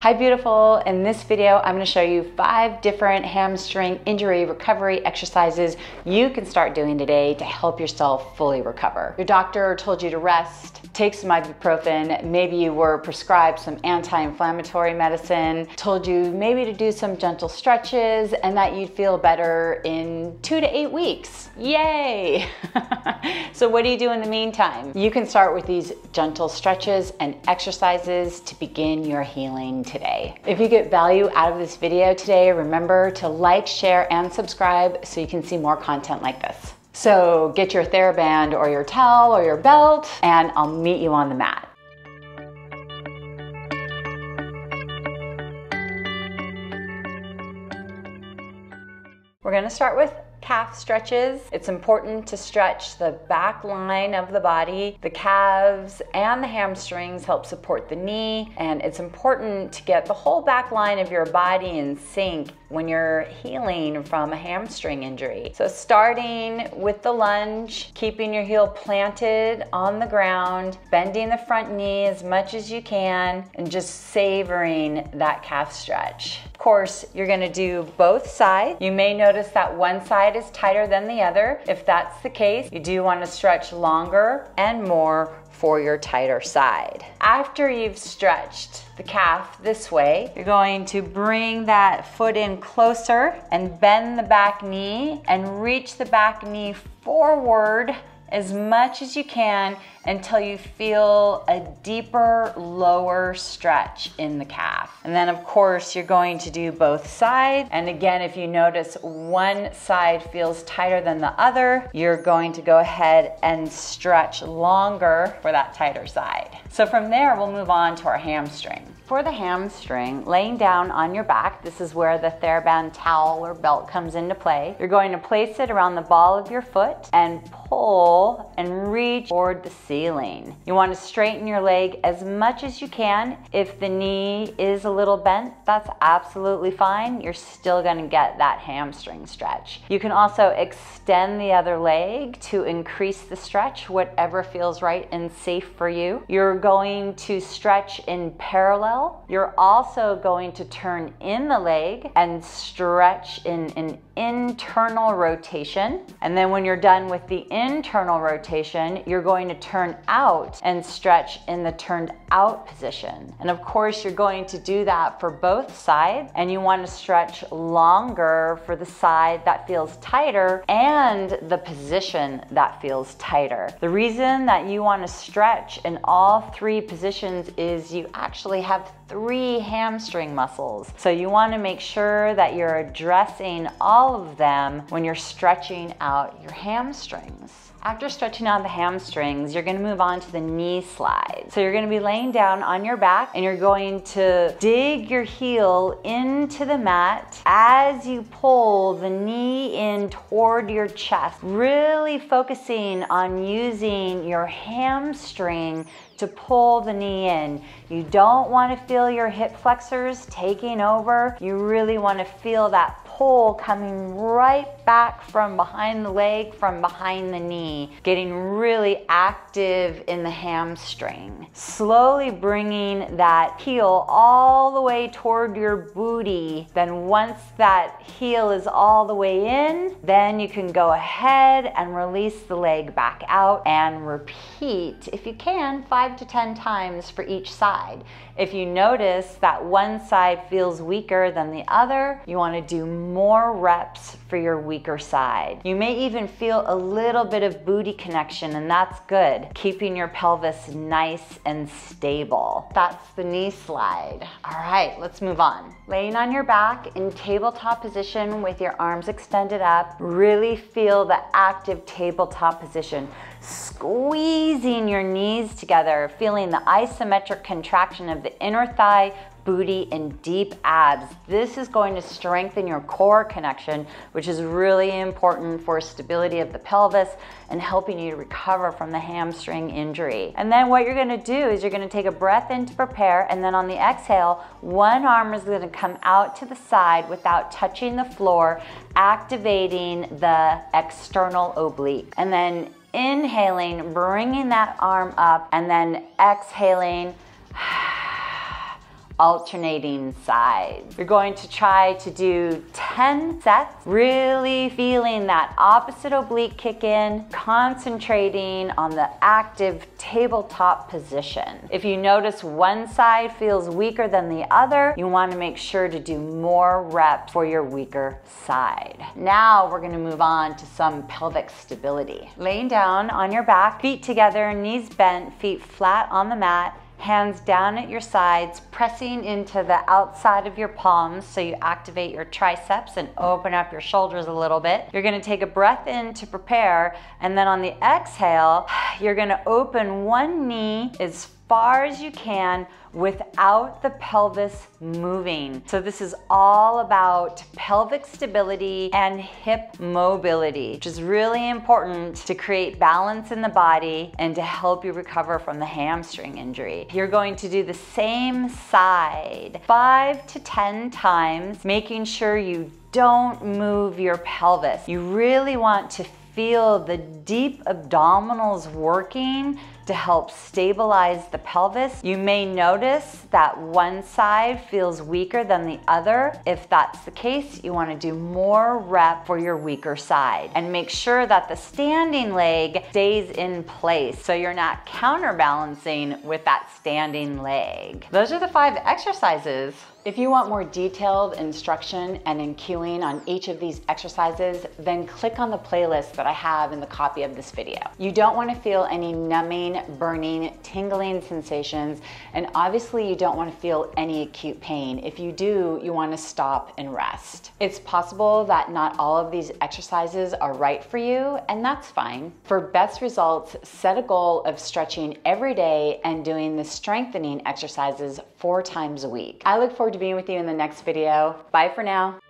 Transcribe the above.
Hi beautiful, in this video I'm going to show you 5 different hamstring injury recovery exercises you can start doing today to help yourself fully recover. Your doctor told you to rest, take some ibuprofen, maybe you were prescribed some anti-inflammatory medicine, told you maybe to do some gentle stretches and that you'd feel better in 2 to 8 weeks. Yay! So what do you do in the meantime? You can start with these gentle stretches and exercises to begin your healing today. If you get value out of this video today, remember to like, share, and subscribe so you can see more content like this. So get your TheraBand or your towel or your belt and I'll meet you on the mat. We're going to start with calf stretches. It's important to stretch the back line of the body. The calves and the hamstrings help support the knee, and it's important to get the whole back line of your body in sync when you're healing from a hamstring injury. So starting with the lunge, keeping your heel planted on the ground, bending the front knee as much as you can, and just savoring that calf stretch. Of course, you're gonna do both sides. You may notice that one side is tighter than the other. If that's the case, you do want to stretch longer and more for your tighter side. After you've stretched the calf this way, you're going to bring that foot in closer and bend the back knee and reach the back knee forward as much as you can until you feel a deeper, lower stretch in the calf. And then of course, you're going to do both sides. And again, if you notice one side feels tighter than the other, you're going to go ahead and stretch longer for that tighter side. So from there, we'll move on to our hamstring. For the hamstring, laying down on your back, this is where the TheraBand towel or belt comes into play. You're going to place it around the ball of your foot and pull and reach toward the ceiling. You want to straighten your leg as much as you can. If the knee is a little bent, that's absolutely fine. You're still going to get that hamstring stretch. You can also extend the other leg to increase the stretch, whatever feels right and safe for you. You're going to stretch in parallel. You're also going to turn in the leg and stretch in an internal rotation. And then when you're done with the internal rotation, you're going to turn out and stretch in the turned out position. And of course, you're going to do that for both sides, and you want to stretch longer for the side that feels tighter and the position that feels tighter. The reason that you want to stretch in all 3 positions is you actually have 3 hamstring muscles. So you want to make sure that you're addressing all of them when you're stretching out your hamstrings. After stretching out the hamstrings, you're going to move on to the knee slide. So you're going to be laying down on your back and you're going to dig your heel into the mat as you pull the knee in toward your chest, really focusing on using your hamstring to pull the knee in. You don't want to feel your hip flexors taking over. You really want to feel that pull coming right back from behind the leg, from behind the knee, getting really active in the hamstring. Slowly bringing that heel all the way toward your booty. Then once that heel is all the way in, then you can go ahead and release the leg back out and repeat, if you can, 5 to 10 times for each side. If you notice that one side feels weaker than the other, you want to do more reps for your weaker side. You may even feel a little bit of booty connection, and that's good, keeping your pelvis nice and stable. That's the knee slide. All right, let's move on. Laying on your back in tabletop position with your arms extended up, really feel the active tabletop position. Squeezing your knees together, feeling the isometric contraction of the inner thigh, booty, and deep abs. This is going to strengthen your core connection, which is really important for stability of the pelvis and helping you to recover from the hamstring injury. And then what you're going to do is you're going to take a breath in to prepare, and then on the exhale, one arm is going to come out to the side without touching the floor, activating the external oblique. And then inhaling, bringing that arm up, and then exhaling, alternating sides. You're going to try to do 10 sets, really feeling that opposite oblique kick in, concentrating on the active tabletop position. If you notice one side feels weaker than the other, you want to make sure to do more reps for your weaker side. Now we're going to move on to some pelvic stability. Laying down on your back, feet together, knees bent, feet flat on the mat, hands down at your sides, pressing into the outside of your palms so you activate your triceps and open up your shoulders a little bit. You're gonna take a breath in to prepare, and then on the exhale, you're gonna open one knee as far as you can without the pelvis moving. So this is all about pelvic stability and hip mobility, which is really important to create balance in the body and to help you recover from the hamstring injury. You're going to do the same side 5 to 10 times, making sure you don't move your pelvis. You really want to feel the deep abdominals working to help stabilize the pelvis. You may notice that one side feels weaker than the other. If that's the case, you want to do more rep for your weaker side. And make sure that the standing leg stays in place so you're not counterbalancing with that standing leg. Those are the 5 exercises. If you want more detailed instruction and cueing on each of these exercises, then click on the playlist that I have in the copy of this video. You don't want to feel any numbing, burning, tingling sensations, and obviously you don't want to feel any acute pain. If you do, you want to stop and rest. It's possible that not all of these exercises are right for you, and that's fine. For best results, set a goal of stretching every day and doing the strengthening exercises 4 times a week. I look forward to being with you in the next video. Bye for now.